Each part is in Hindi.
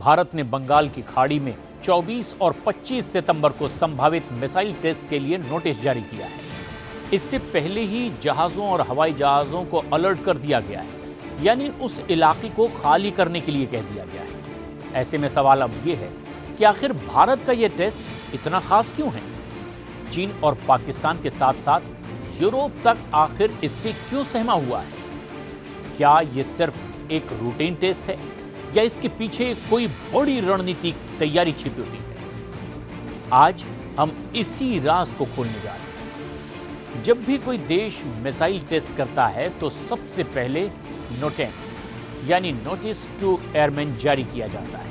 भारत ने बंगाल की खाड़ी में 24 और 25 सितंबर को संभावित मिसाइल टेस्ट के लिए नोटिस जारी किया है। इससे पहले ही जहाज़ों और हवाई जहाज़ों को अलर्ट कर दिया गया है, यानी उस इलाके को खाली करने के लिए कह दिया गया है। ऐसे में सवाल अब ये है कि आखिर भारत का यह टेस्ट इतना खास क्यों है? चीन और पाकिस्तान के साथ साथ यूरोप तक आखिर इससे क्यों सहमा हुआ है? क्या यह सिर्फ एक रूटीन टेस्ट है या इसके पीछे कोई बड़ी रणनीतिक तैयारी छिपी हुई है? आज हम इसी राज को खोलने जा रहे हैं। जब भी कोई देश मिसाइल टेस्ट करता है तो सबसे पहले नोटेम यानी नोटिस टू एयरमैन जारी किया जाता है।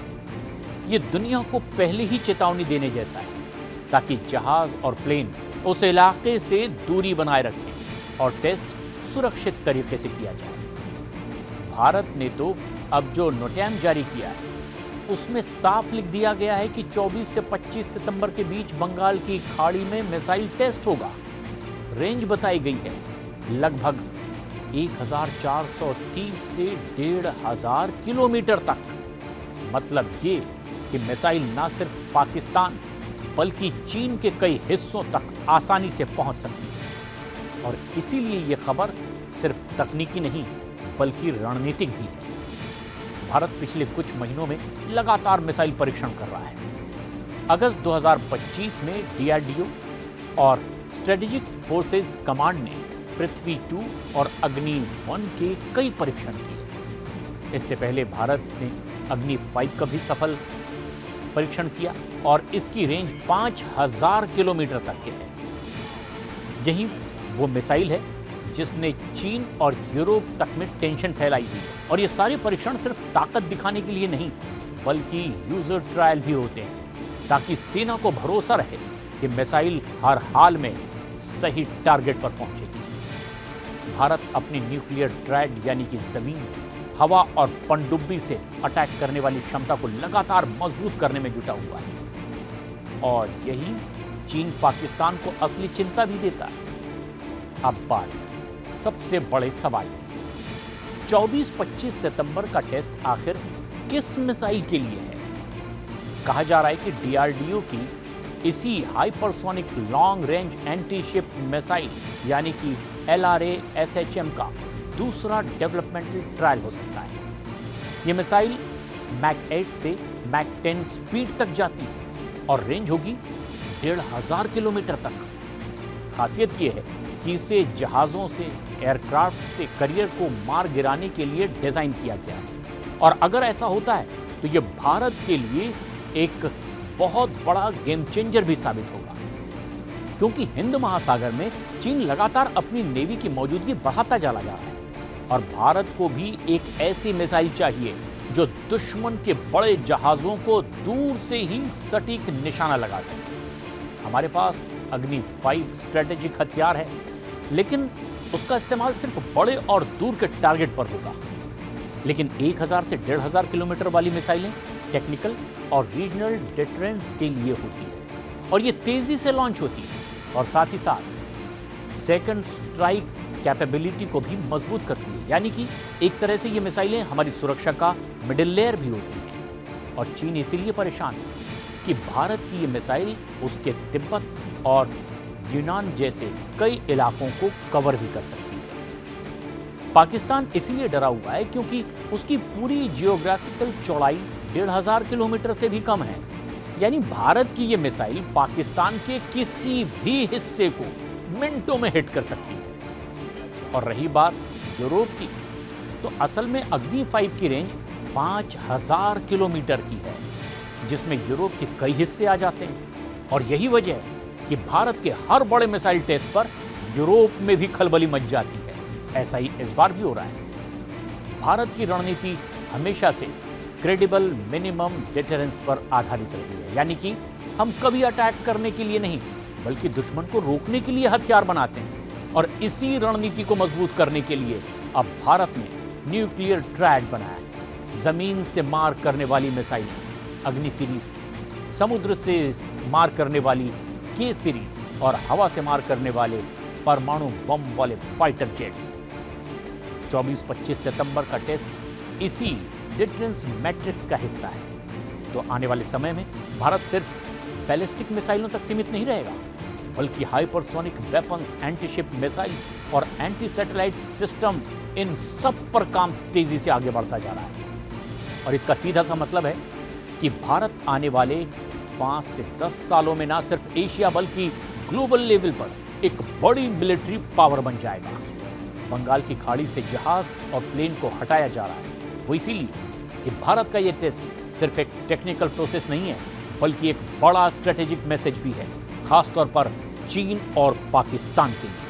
यह दुनिया को पहले ही चेतावनी देने जैसा है, ताकि जहाज और प्लेन उस इलाके से दूरी बनाए रखें और टेस्ट सुरक्षित तरीके से किया जाए। भारत ने तो अब जो नोटैम जारी किया है उसमें साफ लिख दिया गया है कि 24 से 25 सितंबर के बीच बंगाल की खाड़ी में मिसाइल टेस्ट होगा। रेंज बताई गई है लगभग 1430 से 1500 किलोमीटर तक। मतलब ये कि मिसाइल न सिर्फ पाकिस्तान बल्कि चीन के कई हिस्सों तक आसानी से पहुंच सकती है। और इसीलिए यह खबर सिर्फ तकनीकी नहीं बल्कि रणनीतिक भी है। भारत पिछले कुछ महीनों में लगातार मिसाइल परीक्षण कर रहा है। अगस्त 2025 में डीआरडीओ और स्ट्रेटेजिक फोर्सेस कमांड ने पृथ्वी 2 और अग्नि 1 के कई परीक्षण किए। इससे पहले भारत ने अग्नि 5 का भी सफल परीक्षण किया और इसकी रेंज 5000 किलोमीटर तक की है। यही वो मिसाइल है जिसने चीन और यूरोप तक में टेंशन फैलाई हुई है। और ये सारे परीक्षण सिर्फ ताकत दिखाने के लिए नहीं बल्कि यूजर ट्रायल भी होते हैं, ताकि सेना को भरोसा रहे कि मिसाइल हर हाल में सही टारगेट पर पहुंचेगी। भारत अपनी न्यूक्लियर ट्रैड यानी कि जमीन, हवा और पनडुब्बी से अटैक करने वाली क्षमता को लगातार मजबूत करने में जुटा हुआ है। और यही चीन पाकिस्तान को असली चिंता भी देता है। अब बात सबसे बड़े सवाल, 24-25 सितंबर का टेस्ट आखिर किस मिसाइल के लिए है? कहा जा रहा है कि डीआरडीओ की इसी hypersonic long range anti ship missile यानी कि LRA-SHM का दूसरा डेवलपमेंटल ट्रायल हो सकता है। यह मिसाइल मैक 8 से मैक 10 स्पीड तक जाती है और रेंज होगी 1500 किलोमीटर तक। खासियत यह है कि इसे जहाज़ों से, एयरक्राफ्ट से करियर को मार गिराने के लिए डिज़ाइन किया गया है। और अगर ऐसा होता है तो यह भारत के लिए एक बहुत बड़ा गेम चेंजर भी साबित होगा, क्योंकि हिंद महासागर में चीन लगातार अपनी नेवी की मौजूदगी बढ़ाता चला जा रहा है। और भारत को भी एक ऐसी मिसाइल चाहिए जो दुश्मन के बड़े जहाज़ों को दूर से ही सटीक निशाना लगा सके। हमारे पास अग्नि 5 स्ट्रेटेजिक हथियार है, लेकिन उसका इस्तेमाल सिर्फ बड़े और दूर के टारगेट पर होगा। लेकिन 1000 से 1500 किलोमीटर वाली मिसाइलें टेक्निकल और रीजनल डिटरेंस के लिए होती है और ये तेजी से लॉन्च होती है और साथ ही साथ सेकंड स्ट्राइक कैपेबिलिटी को भी मजबूत करती है। यानी कि एक तरह से ये मिसाइलें हमारी सुरक्षा का मिडिल लेयर भी होती हैं। और चीन इसीलिए परेशान है कि भारत की ये मिसाइल उसके तिब्बत और यूनान जैसे कई इलाकों को कवर भी कर सकती है। पाकिस्तान इसीलिए डरा हुआ है क्योंकि उसकी पूरी जियोग्राफिकल चौड़ाई 1500 किलोमीटर से भी कम है। यानी भारत की ये मिसाइल पाकिस्तान के किसी भी हिस्से को मिनटों में हिट कर सकती है। और रही बात यूरोप की, तो असल में अग्नि 5 की रेंज 5000 किलोमीटर की है, जिसमें यूरोप के कई हिस्से आ जाते हैं। और यही वजह है कि भारत के हर बड़े मिसाइल टेस्ट पर यूरोप में भी खलबली मच जाती है। ऐसा ही इस बार भी हो रहा है। भारत की रणनीति हमेशा से क्रेडिबल मिनिमम डिटरेंस पर आधारित रही है, यानी कि हम कभी अटैक करने के लिए नहीं बल्कि दुश्मन को रोकने के लिए हथियार बनाते हैं। और इसी रणनीति को मजबूत करने के लिए अब भारत ने न्यूक्लियर ट्रैड बनाया है। जमीन से मार करने वाली मिसाइल अग्नि सीरीज, समुद्र से मार करने वाली के सीरीज और हवा से मार करने वाले परमाणु बम वाले फाइटर जेट्स। 24-25 सितंबर का टेस्ट इसी डिटरेंस मैट्रिक्स का हिस्सा है। तो आने वाले समय में भारत सिर्फ बैलिस्टिक मिसाइलों तक सीमित नहीं रहेगा, बल्कि hypersonic weapons, anti ship missile और एंटी सैटेलाइट सिस्टम, इन सब पर काम तेजी से आगे बढ़ता जा रहा है। और इसका सीधा सा मतलब है कि भारत आने वाले 5 से 10 सालों में ना सिर्फ एशिया बल्कि ग्लोबल लेवल पर एक बड़ी मिलिट्री पावर बन जाएगा। बंगाल की खाड़ी से जहाज और प्लेन को हटाया जा रहा है, वो इसीलिए कि भारत का ये टेस्ट सिर्फ एक टेक्निकल प्रोसेस नहीं है, बल्कि एक बड़ा स्ट्रेटेजिक मैसेज भी है, खासतौर पर चीन और पाकिस्तान के लिए।